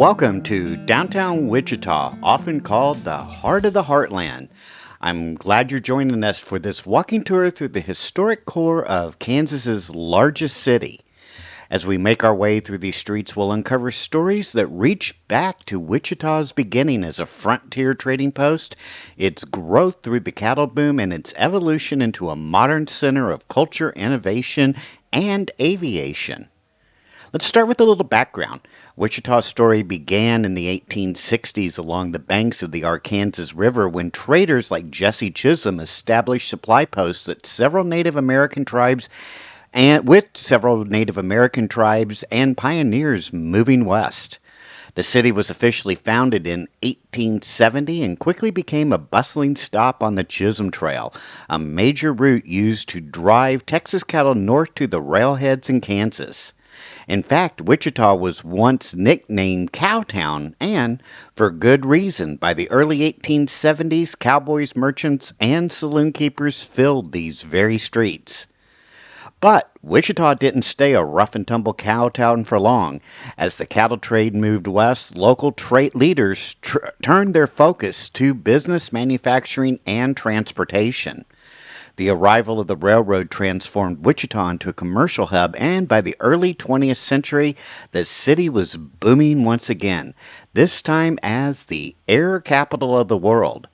Welcome to downtown Wichita, often called the heart of the heartland. I'm glad you're joining us for this walking tour through the historic core of Kansas's largest city. As we make our way through these streets, we'll uncover stories that reach back to Wichita's beginning as a frontier trading post, its growth through the cattle boom, and its evolution into a modern center of culture, innovation, and aviation. Let's start with a little background. Wichita's story began in the 1860s along the banks of the Arkansas River when traders like Jesse Chisholm established supply posts at several Native American tribes and pioneers moving west. The city was officially founded in 1870 and quickly became a bustling stop on the Chisholm Trail, a major route used to drive Texas cattle north to the railheads in Kansas. In fact, Wichita was once nicknamed Cowtown, and for good reason. By the early 1870s, cowboys, merchants, and saloon keepers filled these very streets. But Wichita didn't stay a rough and tumble cow town for long. As the cattle trade moved west, local trade leaders turned their focus to business, manufacturing, and transportation. The arrival of the railroad transformed Wichita into a commercial hub, and by the early 20th century, the city was booming once again, this time as the air capital of the world.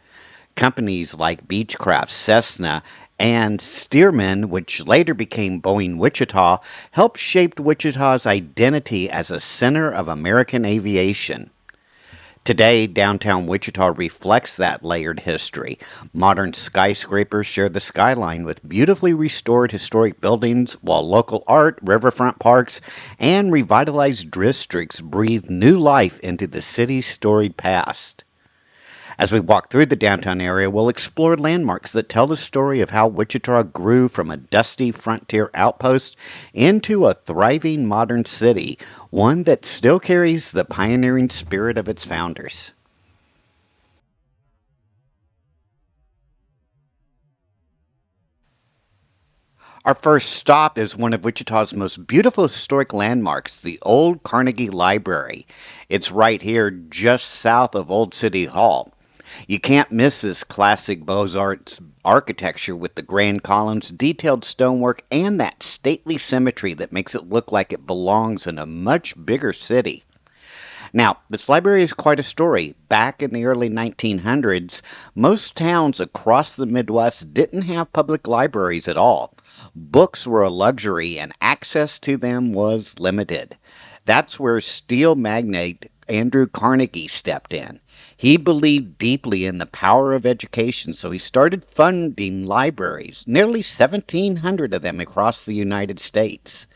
Companies like Beechcraft, Cessna, and Stearman, which later became Boeing Wichita, helped shape Wichita's identity as a center of American aviation. Today, downtown Wichita reflects that layered history. Modern skyscrapers share the skyline with beautifully restored historic buildings, while local art, riverfront parks, and revitalized districts breathe new life into the city's storied past. As we walk through the downtown area, we'll explore landmarks that tell the story of how Wichita grew from a dusty frontier outpost into a thriving modern city, one that still carries the pioneering spirit of its founders. Our first stop is one of Wichita's most beautiful historic landmarks, the old Carnegie Library. It's right here just south of Old City Hall. You can't miss this classic Beaux-Arts architecture with the grand columns, detailed stonework, and that stately symmetry that makes it look like it belongs in a much bigger city. Now, this library is quite a story. Back in the early 1900s, most towns across the Midwest didn't have public libraries at all. Books were a luxury, and access to them was limited. That's where steel magnate Andrew Carnegie stepped in. He believed deeply in the power of education, so he started funding libraries, nearly 1,700 of them across the United States.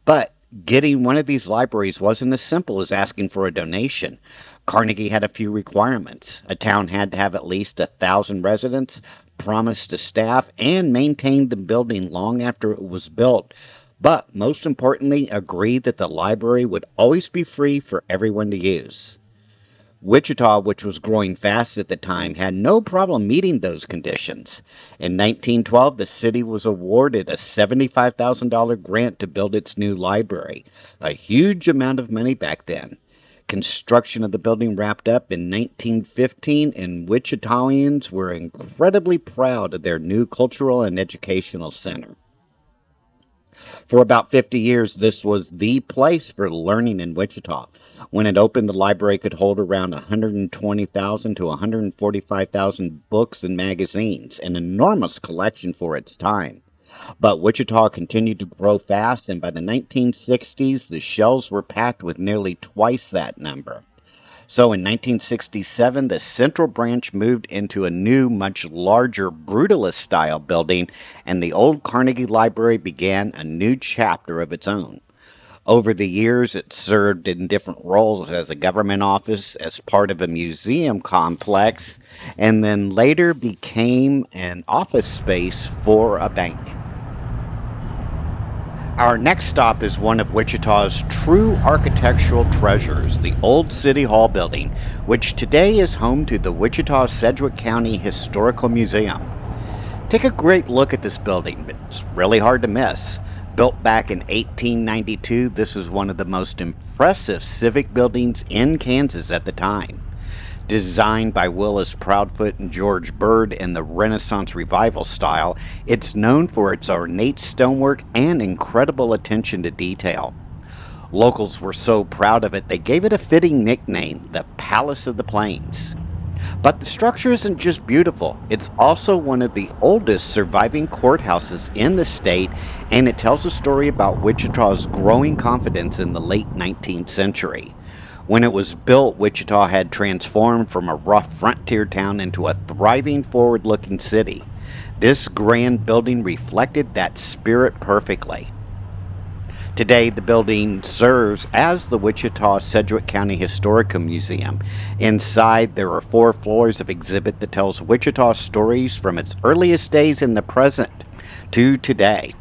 But getting one of these libraries wasn't as simple as asking for a donation. Carnegie had a few requirements. A town had to have at least 1,000 residents, promise to staff, and maintain the building long after it was built. But most importantly, agreed that the library would always be free for everyone to use. Wichita, which was growing fast at the time, had no problem meeting those conditions. In 1912, the city was awarded a $75,000 grant to build its new library, a huge amount of money back then. Construction of the building wrapped up in 1915, and Wichitanians were incredibly proud of their new cultural and educational center. For about 50 years, this was the place for learning in Wichita. When it opened, the library could hold around 120,000 to 145,000 books and magazines, an enormous collection for its time. But Wichita continued to grow fast, and by the 1960s, the shelves were packed with nearly twice that number. So in 1967, the Central Branch moved into a new, much larger, brutalist-style building, and the old Carnegie Library began a new chapter of its own. Over the years, it served in different roles as a government office, as part of a museum complex, and then later became an office space for a bank. Our next stop is one of Wichita's true architectural treasures, the old City Hall building, which today is home to the Wichita Sedgwick County Historical Museum. Take a great look at this building. It's really hard to miss. Built back in 1892, this is one of the most impressive civic buildings in Kansas at the time. Designed by Willis Proudfoot and George Bird in the Renaissance Revival style, it's known for its ornate stonework and incredible attention to detail. Locals were so proud of it, they gave it a fitting nickname, the Palace of the Plains. But the structure isn't just beautiful, it's also one of the oldest surviving courthouses in the state, and it tells a story about Wichita's growing confidence in the late 19th century. When it was built, Wichita had transformed from a rough frontier town into a thriving, forward looking city. This grand building reflected that spirit perfectly. Today, the building serves as the Wichita Sedgwick County Historical Museum. Inside, there are 4 floors of exhibit that tells Wichita stories from its earliest days in the present to today.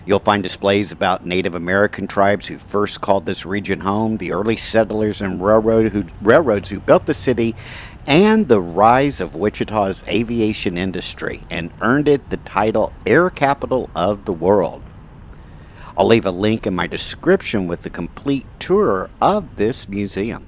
You'll find displays about Native American tribes who first called this region home, the early settlers and railroads who built the city, and the rise of Wichita's aviation industry and earned it the title Air Capital of the World. I'll leave a link in my description with the complete tour of this museum.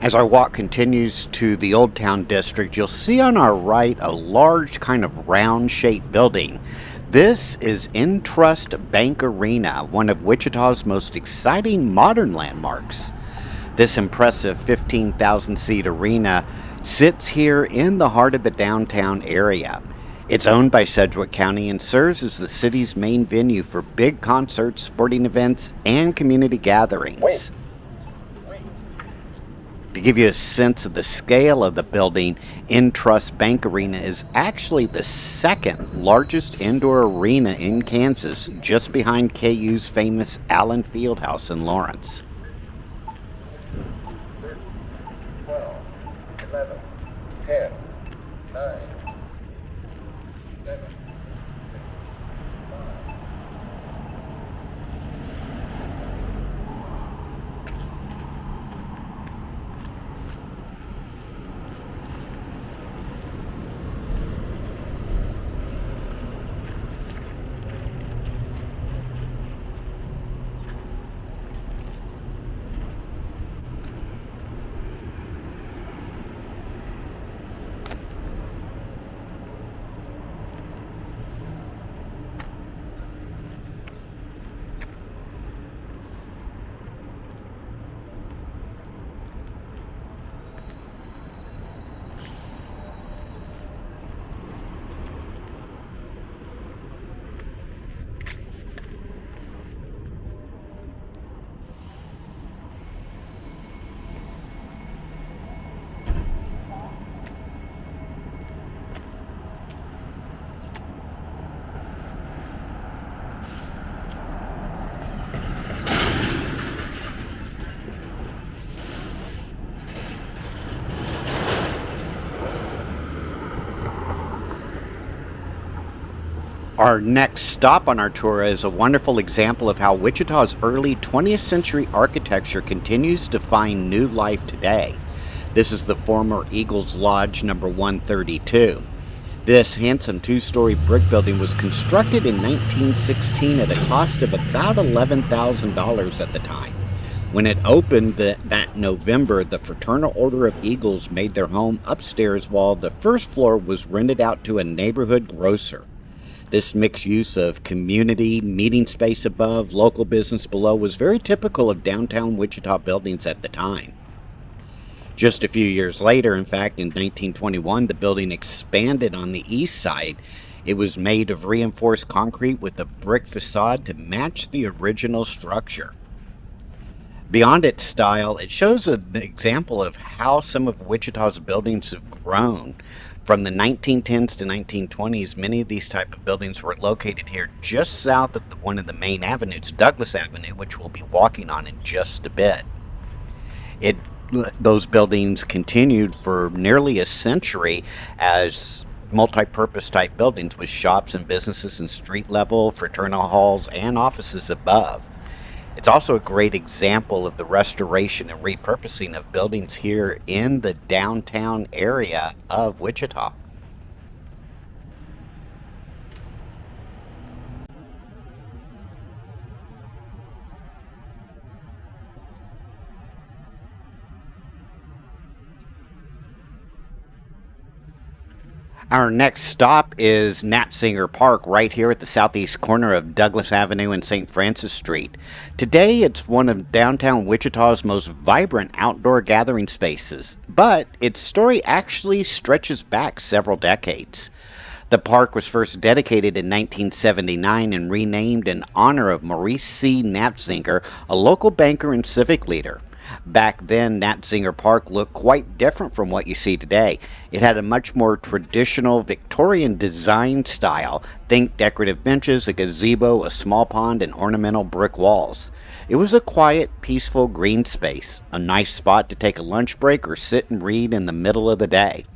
As our walk continues to the Old Town District, you'll see on our right a large kind of round-shaped building. This is Entrust Bank Arena, one of Wichita's most exciting modern landmarks. This impressive 15,000-seat arena sits here in the heart of the downtown area. It's owned by Sedgwick County and serves as the city's main venue for big concerts, sporting events, and community gatherings. To give you a sense of the scale of the building, Entrust Bank Arena is actually the second largest indoor arena in Kansas, just behind KU's famous Allen Fieldhouse in Lawrence. 12, 11, 10, 9, 7. Our next stop on our tour is a wonderful example of how Wichita's early 20th century architecture continues to find new life today. This is the former Eagles Lodge number 132. This handsome two-story brick building was constructed in 1916 at a cost of about $11,000 at the time. When it opened that November, the Fraternal Order of Eagles made their home upstairs while the first floor was rented out to a neighborhood grocer. This mixed use of community, meeting space above, local business below was very typical of downtown Wichita buildings at the time. Just a few years later, in fact, in 1921, the building expanded on the east side. It was made of reinforced concrete with a brick facade to match the original structure. Beyond its style, it shows an example of how some of Wichita's buildings have grown. From the 1910s to 1920s, many of these type of buildings were located here just south of one of the main avenues, Douglas Avenue, which we'll be walking on in just a bit. Those buildings continued for nearly a century as multi-purpose type buildings with shops and businesses and street level, fraternal halls, and offices above. It's also a great example of the restoration and repurposing of buildings here in the downtown area of Wichita. Our next stop is Knapsinger Park, right here at the southeast corner of Douglas Avenue and St. Francis Street. Today, it's one of downtown Wichita's most vibrant outdoor gathering spaces, but its story actually stretches back several decades. The park was first dedicated in 1979 and renamed in honor of Maurice C. Knapsinger, a local banker and civic leader. Back then, Knapsinger Park looked quite different from what you see today. It had a much more traditional Victorian design style. Think decorative benches, a gazebo, a small pond, and ornamental brick walls. It was a quiet, peaceful green space, a nice spot to take a lunch break or sit and read in the middle of the day.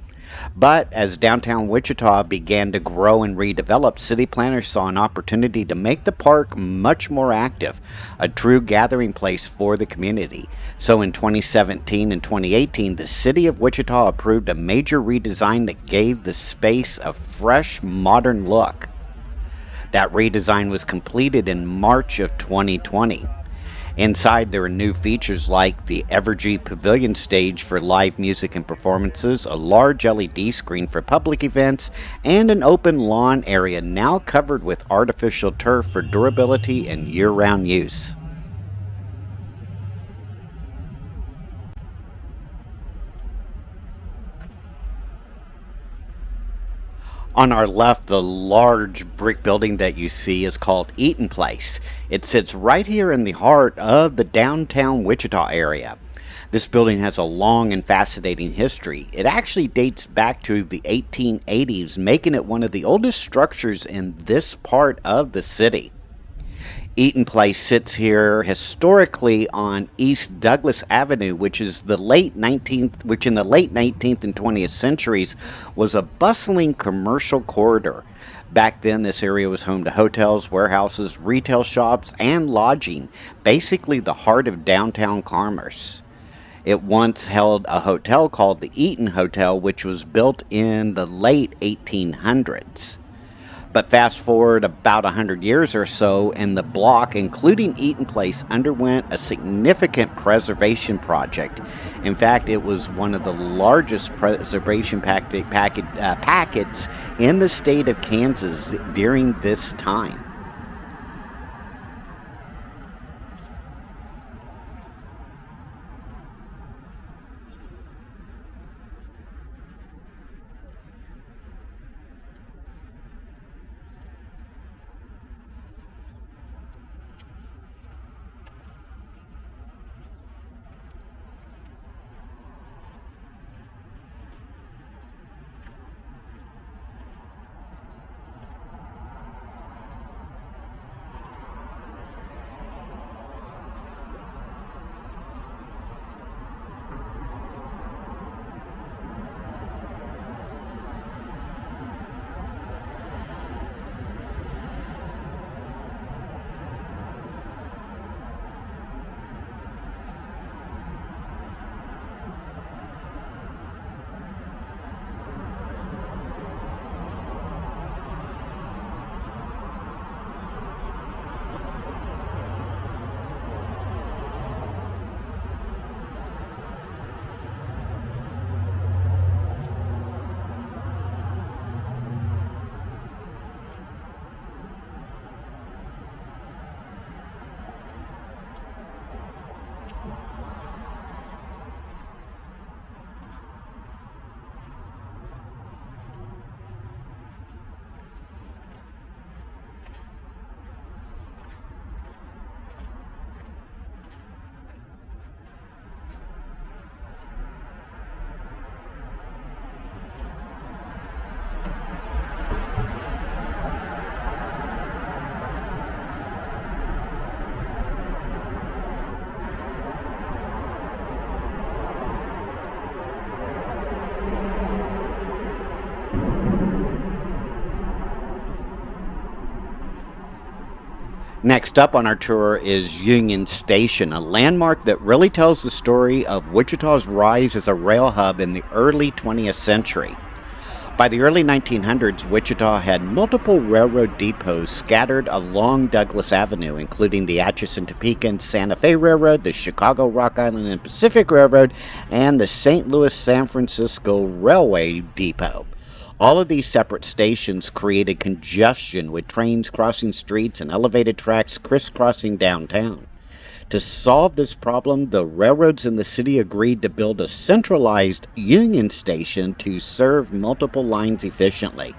But as downtown Wichita began to grow and redevelop, city planners saw an opportunity to make the park much more active, a true gathering place for the community. So in 2017 and 2018, the city of Wichita approved a major redesign that gave the space a fresh, modern look. That redesign was completed in March of 2020. Inside, there are new features like the Evergy Pavilion stage for live music and performances, a large LED screen for public events, and an open lawn area now covered with artificial turf for durability and year round use. On our left, the large brick building that you see is called Eaton Place. It sits right here in the heart of the downtown Wichita area. This building has a long and fascinating history. It actually dates back to the 1880s, making it one of the oldest structures in this part of the city. Eaton Place sits here historically on East Douglas Avenue, which in the late 19th and 20th centuries was a bustling commercial corridor. Back then, this area was home to hotels, warehouses, retail shops, and lodging, basically the heart of downtown commerce. It once held a hotel called the Eaton Hotel, which was built in the late 1800s. But fast forward about 100 years or so, and the block, including Eaton Place, underwent a significant preservation project. In fact, it was one of the largest preservation packets in the state of Kansas during this time. Next up on our tour is Union Station, a landmark that really tells the story of Wichita's rise as a rail hub in the early 20th century. By the early 1900s, Wichita had multiple railroad depots scattered along Douglas Avenue, including the Atchison, Topeka, and Santa Fe Railroad, the Chicago, Rock Island, and Pacific Railroad, and the St. Louis San Francisco Railway Depot. All of these separate stations created congestion with trains crossing streets and elevated tracks crisscrossing downtown. To solve this problem, the railroads in the city agreed to build a centralized Union Station to serve multiple lines efficiently.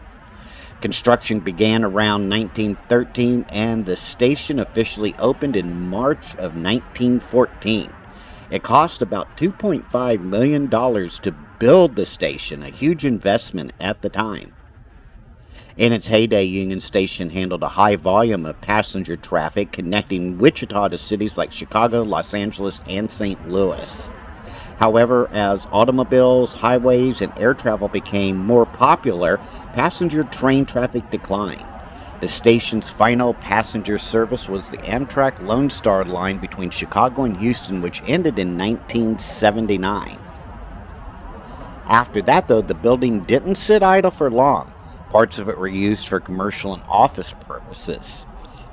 Construction began around 1913 and the station officially opened in March of 1914. It cost about $2.5 million to build the station, a huge investment at the time. In its heyday, Union Station handled a high volume of passenger traffic connecting Wichita to cities like Chicago, Los Angeles, and St. Louis. However, as automobiles, highways, and air travel became more popular, passenger train traffic declined. The station's final passenger service was the Amtrak Lone Star line between Chicago and Houston, which ended in 1979. After that, though, the building didn't sit idle for long. Parts of it were used for commercial and office purposes.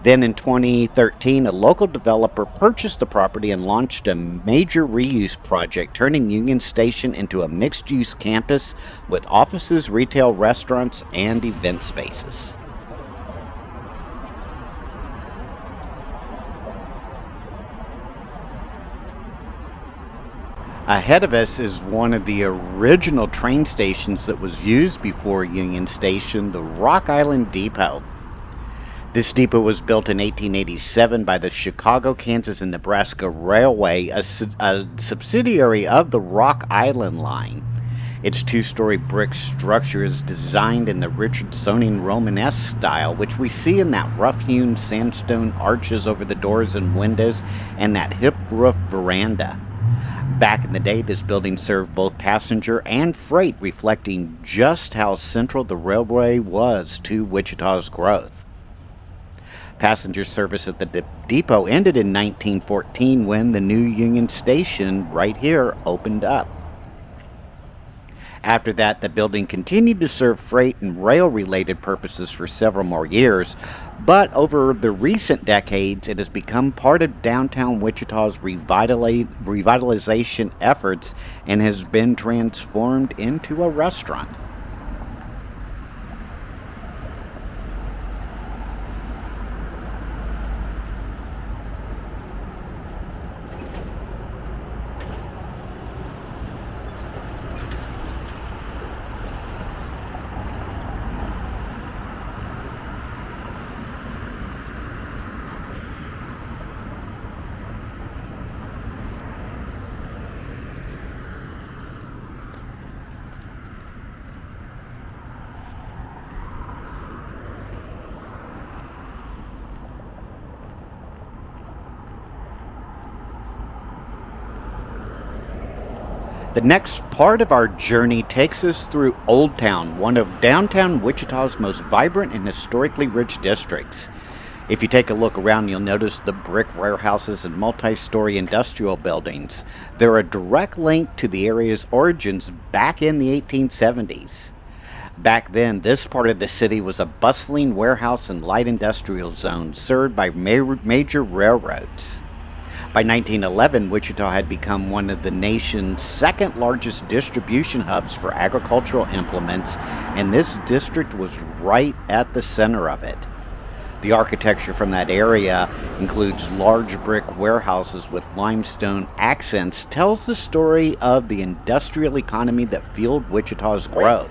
Then in 2013, a local developer purchased the property and launched a major reuse project, turning Union Station into a mixed use campus with offices, retail, restaurants, and event spaces. Ahead of us is one of the original train stations that was used before Union Station, the Rock Island Depot. This depot was built in 1887 by the Chicago, Kansas, and Nebraska Railway, a subsidiary of the Rock Island Line. Its two-story brick structure is designed in the Richardsonian Romanesque style, which we see in that rough-hewn sandstone arches over the doors and windows and that hip-roof veranda. Back in the day, this building served both passenger and freight, reflecting just how central the railway was to Wichita's growth. Passenger service at the depot ended in 1914 when the new Union Station right here opened up. After that, the building continued to serve freight and rail related purposes for several more years, but over the recent decades, it has become part of downtown Wichita's revitalization efforts and has been transformed into a restaurant. The next part of our journey takes us through Old Town, one of downtown Wichita's most vibrant and historically rich districts. If you take a look around, you'll notice the brick warehouses and multi-story industrial buildings. They're a direct link to the area's origins back in the 1870s. Back then, this part of the city was a bustling warehouse and light industrial zone served by major railroads. By 1911, Wichita had become one of the nation's second largest distribution hubs for agricultural implements, and this district was right at the center of it. The architecture from that area includes large brick warehouses with limestone accents, tells the story of the industrial economy that fueled Wichita's growth.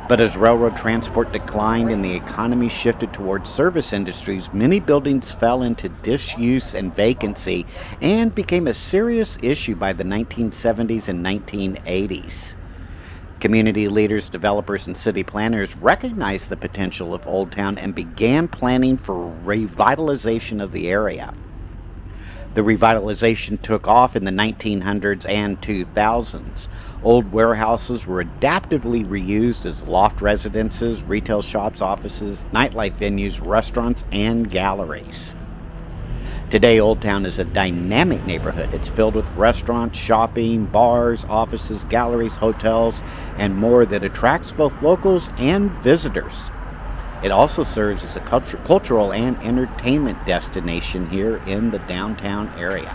But as railroad transport declined and the economy shifted towards service industries, many buildings fell into disuse and vacancy and became a serious issue by the 1970s and 1980s. Community leaders, developers, and city planners recognized the potential of Old Town and began planning for revitalization of the area. The revitalization took off in the 1900s and 2000s. Old warehouses were adaptively reused as loft residences, retail shops, offices, nightlife venues, restaurants, and galleries. Today, Old Town is a dynamic neighborhood. It's filled with restaurants, shopping, bars, offices, galleries, hotels, and more that attracts both locals and visitors. It also serves as a cultural and entertainment destination here in the downtown area.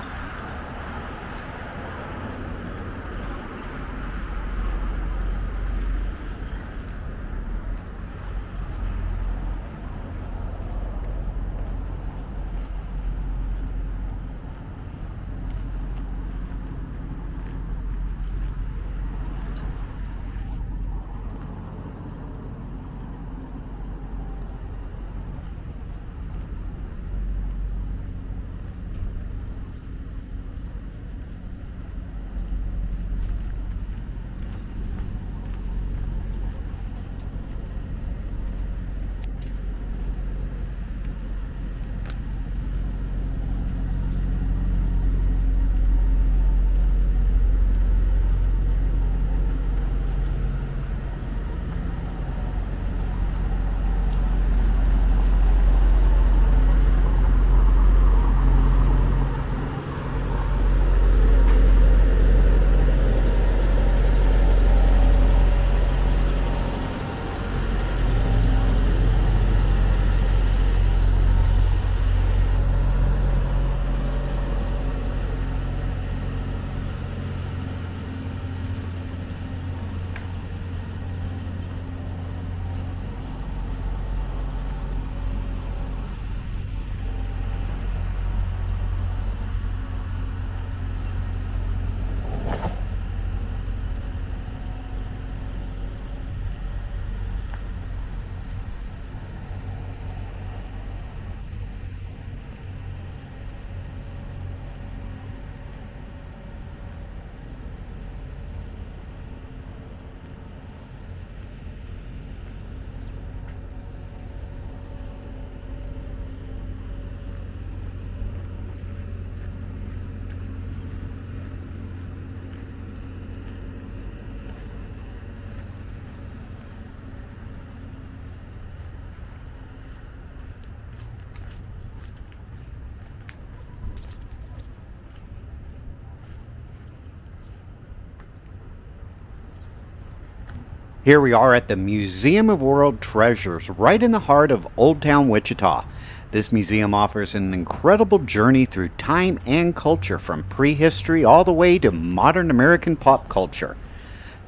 Here we are at the Museum of World Treasures, right in the heart of Old Town Wichita. This museum offers an incredible journey through time and culture, from prehistory all the way to modern American pop culture.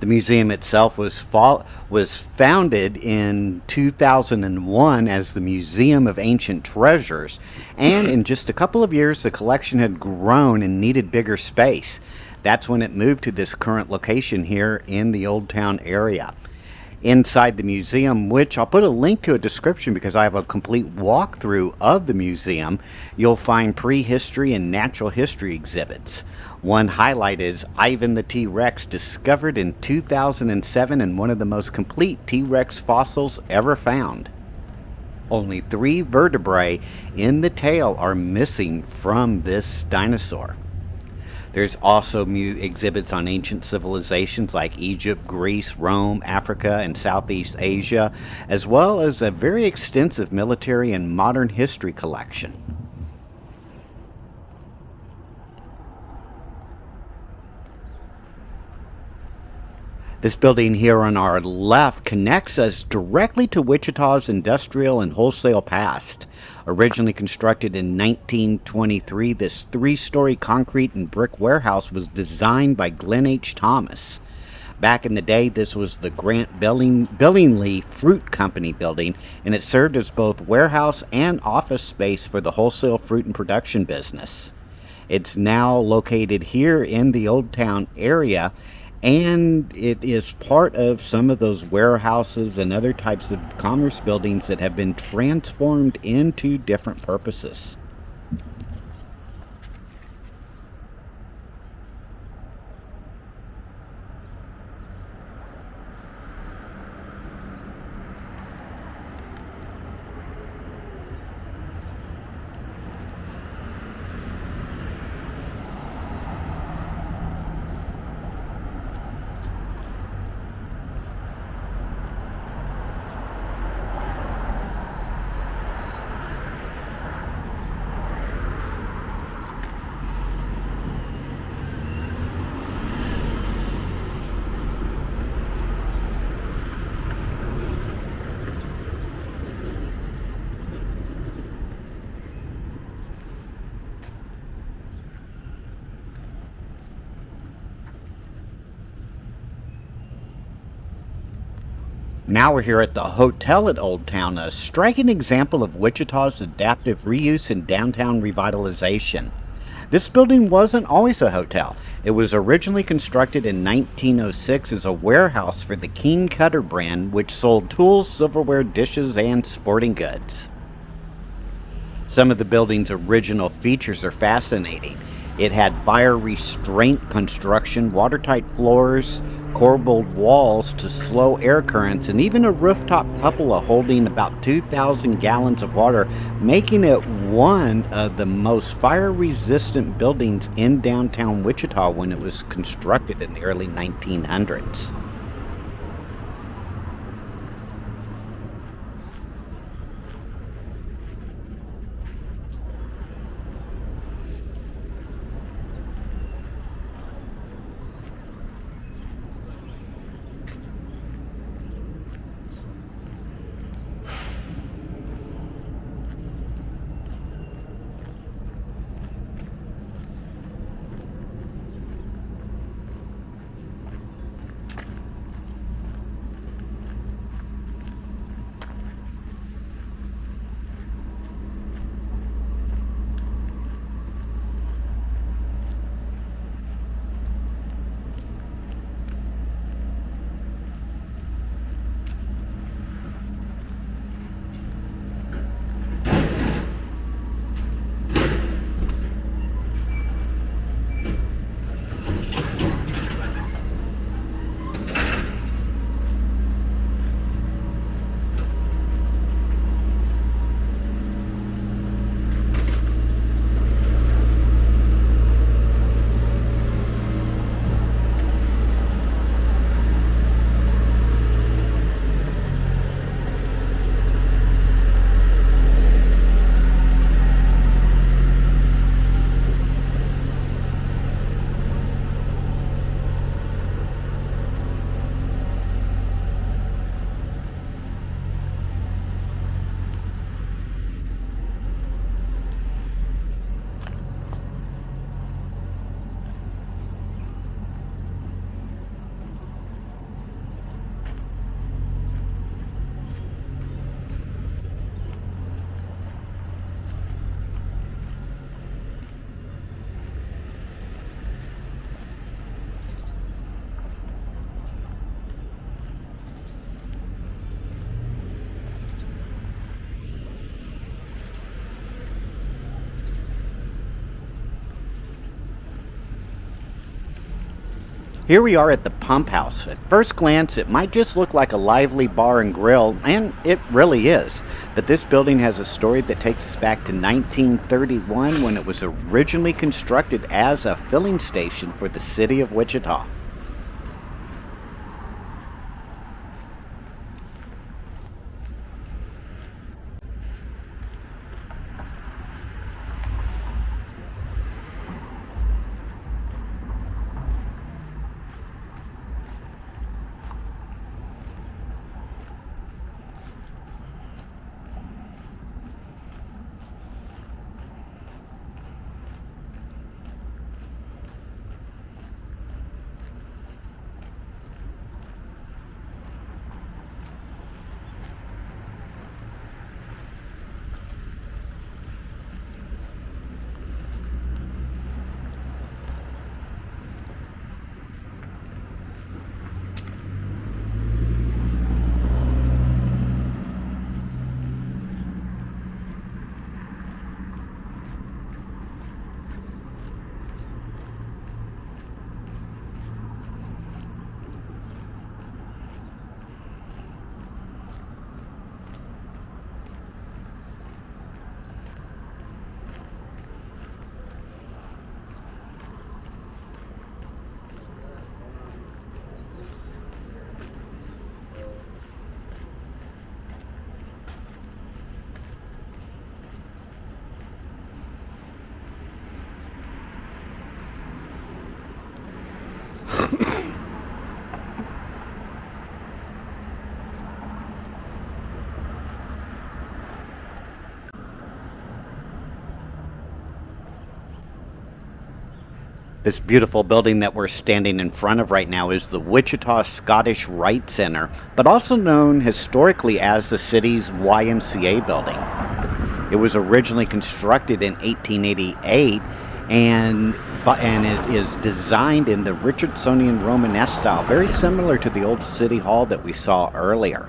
The museum itself was founded in 2001 as the Museum of Ancient Treasures, and in just a couple of years, the collection had grown and needed bigger space. That's when it moved to this current location here in the Old Town area. Inside the museum, which I'll put a link to a description because I have a complete walkthrough of the museum, you'll find prehistory and natural history exhibits. One highlight is Ivan the T Rex, discovered in 2007 and one of the most complete T Rex fossils ever found. Only 3 vertebrae in the tail are missing from this dinosaur. There's also exhibits on ancient civilizations like Egypt, Greece, Rome, Africa, and Southeast Asia, as well as a very extensive military and modern history collection. This building here on our left connects us directly to Wichita's industrial and wholesale past. Originally constructed in 1923, this 3-story concrete and brick warehouse was designed by Glenn H. Thomas. Back in the day, this was the Grant Billingsley Fruit Company building, and it served as both warehouse and office space for the wholesale fruit and production business. It's now located here in the Old Town area, and it is part of some of those warehouses and other types of commerce buildings that have been transformed into different purposes. Now we're here at the Hotel at Old Town, a striking example of Wichita's adaptive reuse and downtown revitalization. This building wasn't always a hotel. It was originally constructed in 1906 as a warehouse for the King Cutter brand, which sold tools, silverware, dishes, and sporting goods. Some of the building's original features are fascinating. It had fire restraint construction, watertight floors, corbelled walls to slow air currents, and even a rooftop cupola holding about 2,000 gallons of water, making it one of the most fire-resistant buildings in downtown Wichita when it was constructed in the early 1900s. Here we are at the Pump House. At first glance, it might just look like a lively bar and grill, and it really is. But this building has a story that takes us back to 1931 when it was originally constructed as a filling station for the city of Wichita. This beautiful building that we're standing in front of right now is the Wichita Scottish Rite Center, but also known historically as the city's YMCA building. It was originally constructed in 1888 and it is designed in the Richardsonian Romanesque style, very similar to the old city hall that we saw earlier.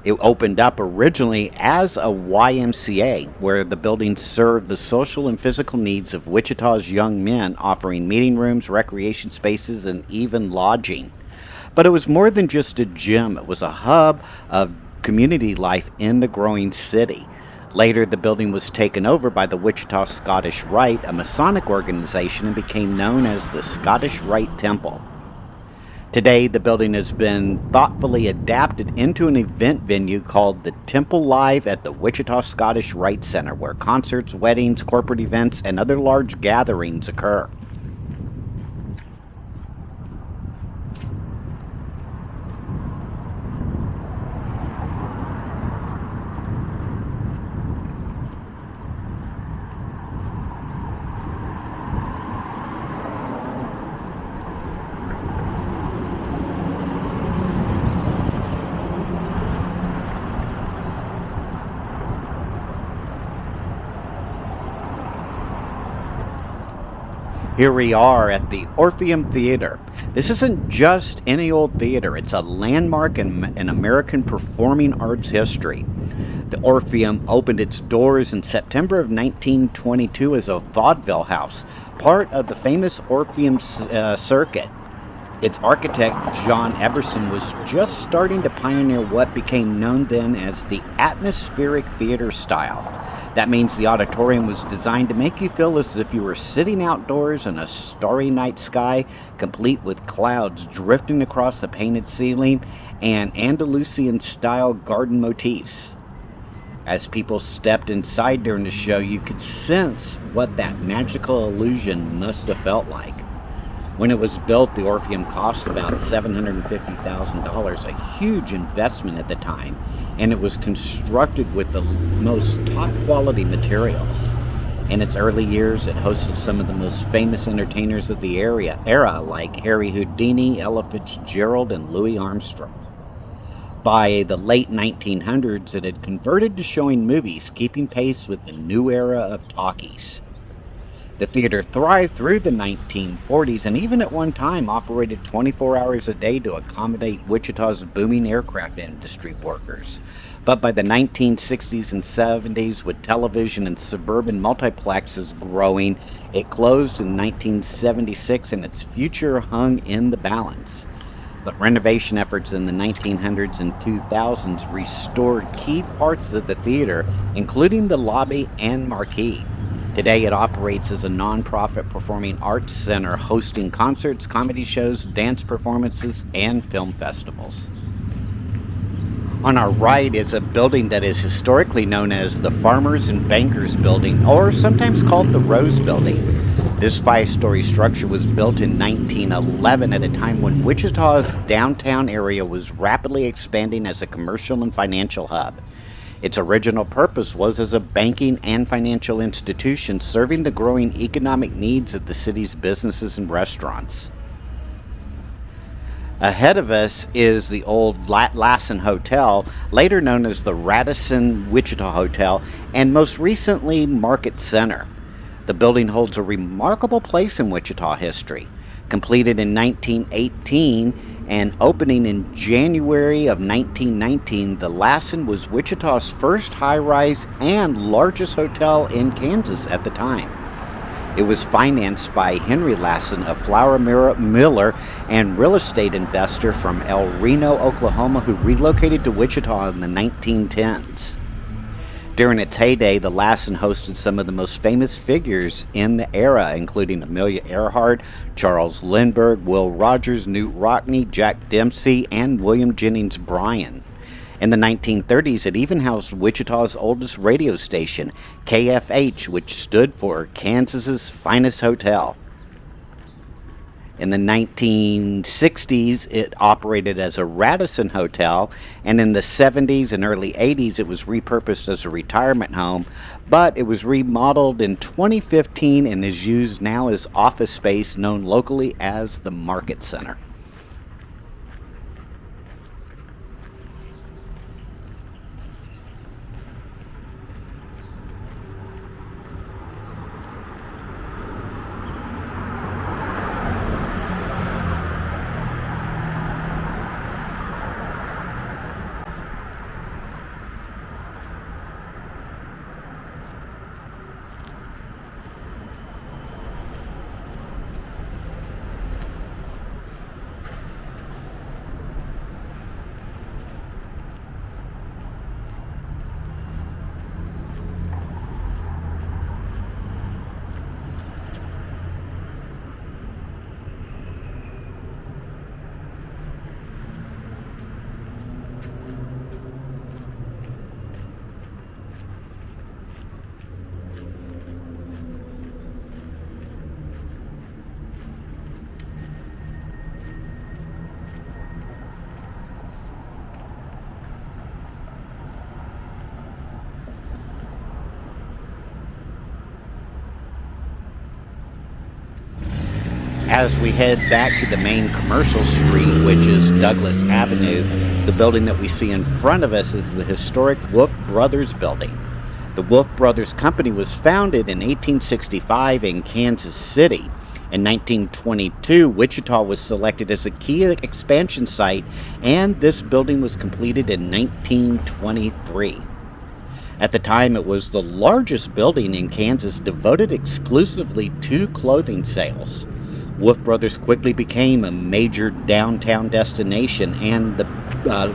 It opened up originally as a YMCA, where the building served the social and physical needs of Wichita's young men, offering meeting rooms, recreation spaces, and even lodging. But it was more than just a gym, it was a hub of community life in the growing city. Later, the building was taken over by the Wichita Scottish Rite, a Masonic organization, and became known as the Scottish Rite Temple. Today, the building has been thoughtfully adapted into an event venue called the Temple Live at the Wichita Scottish Rite Center, where concerts, weddings, corporate events, and other large gatherings occur. Here we are at the Orpheum Theater. This isn't just any old theater, it's a landmark in American performing arts history. The Orpheum opened its doors in September of 1922 as a vaudeville house, part of the famous Orpheum circuit. Its architect, John Everson, was just starting to pioneer what became known then as the atmospheric theater style. That means the auditorium was designed to make you feel as if you were sitting outdoors in a starry night sky, complete with clouds drifting across the painted ceiling and Andalusian-style garden motifs. As people stepped inside during the show, you could sense what that magical illusion must have felt like. When it was built, the Orpheum cost about $750,000, a huge investment at the time, and it was constructed with the most top quality materials. In its early years, it hosted some of the most famous entertainers of the era like Harry Houdini, Ella Fitzgerald, and Louis Armstrong. By the late 1900s, it had converted to showing movies, keeping pace with the new era of talkies. The theater thrived through the 1940s and even at one time operated 24 hours a day to accommodate Wichita's booming aircraft industry workers. But by the 1960s and 70s, with television and suburban multiplexes growing, it closed in 1976 and its future hung in the balance. But renovation efforts in the 1900s and 2000s restored key parts of the theater, including the lobby and marquee. Today, it operates as a nonprofit performing arts center, hosting concerts, comedy shows, dance performances, and film festivals. On our right is a building that is historically known as the Farmers and Bankers Building, or sometimes called the Rose Building. This five-story structure was built in 1911 at a time when Wichita's downtown area was rapidly expanding as a commercial and financial hub. Its original purpose was as a banking and financial institution serving the growing economic needs of the city's businesses and restaurants. Ahead of us is the old Lassen Hotel, later known as the Radisson Wichita Hotel, and most recently Market Center. The building holds a remarkable place in Wichita history. Completed in 1918 and opening in January of 1919, the Lassen was Wichita's first high rise and largest hotel in Kansas at the time. It was financed by Henry Lassen, a flour miller and real estate investor from El Reno, Oklahoma, who relocated to Wichita in the 1910s. During its heyday, the Lassen hosted some of the most famous figures in the era, including Amelia Earhart, Charles Lindbergh, Will Rogers, Newt Rockne, Jack Dempsey, and William Jennings Bryan. In the 1930s, it even housed Wichita's oldest radio station, KFH, which stood for Kansas's Finest Hotel. In the 1960s, it operated as a Radisson Hotel, and in the 70s and early 80s, it was repurposed as a retirement home, but it was remodeled in 2015 and is used now as office space known locally as the Market Center. As we head back to the main commercial street, which is Douglas Avenue, the building that we see in front of us is the historic Wolf Brothers building. The Wolf Brothers Company was founded in 1865 in Kansas City. In 1922, Wichita was selected as a key expansion site, and this building was completed in 1923. At the time, it was the largest building in Kansas devoted exclusively to clothing sales. Wolf Brothers quickly became a major downtown destination, and the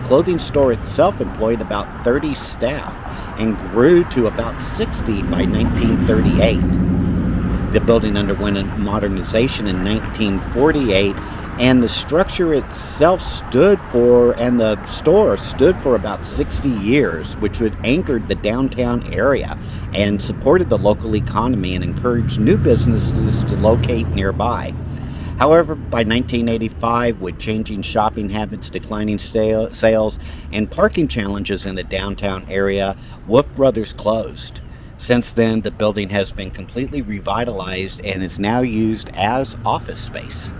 clothing store itself employed about 30 staff and grew to about 60 by 1938. The building underwent a modernization in 1948, and the structure itself and the store stood for about 60 years, which would anchored the downtown area and supported the local economy and encouraged new businesses to locate nearby. However, by 1985, with changing shopping habits, declining sales, and parking challenges in the downtown area, Wolf Brothers closed. Since then, the building has been completely revitalized and is now used as office space.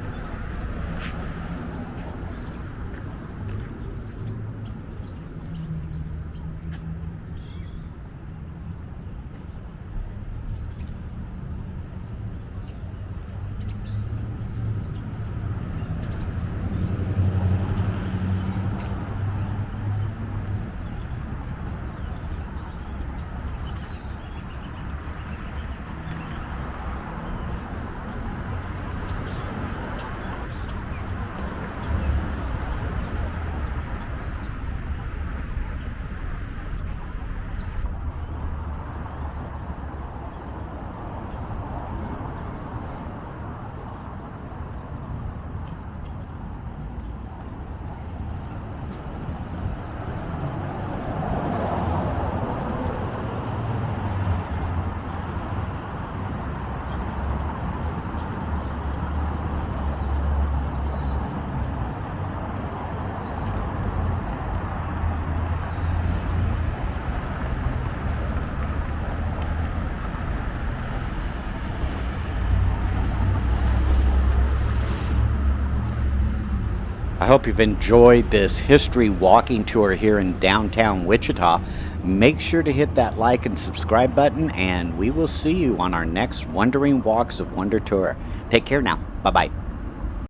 I hope you've enjoyed this history walking tour here in downtown Wichita. Make sure to hit that like and subscribe button, and we will see you on our next Wandering Walks of Wonder tour. Take care now. Bye bye.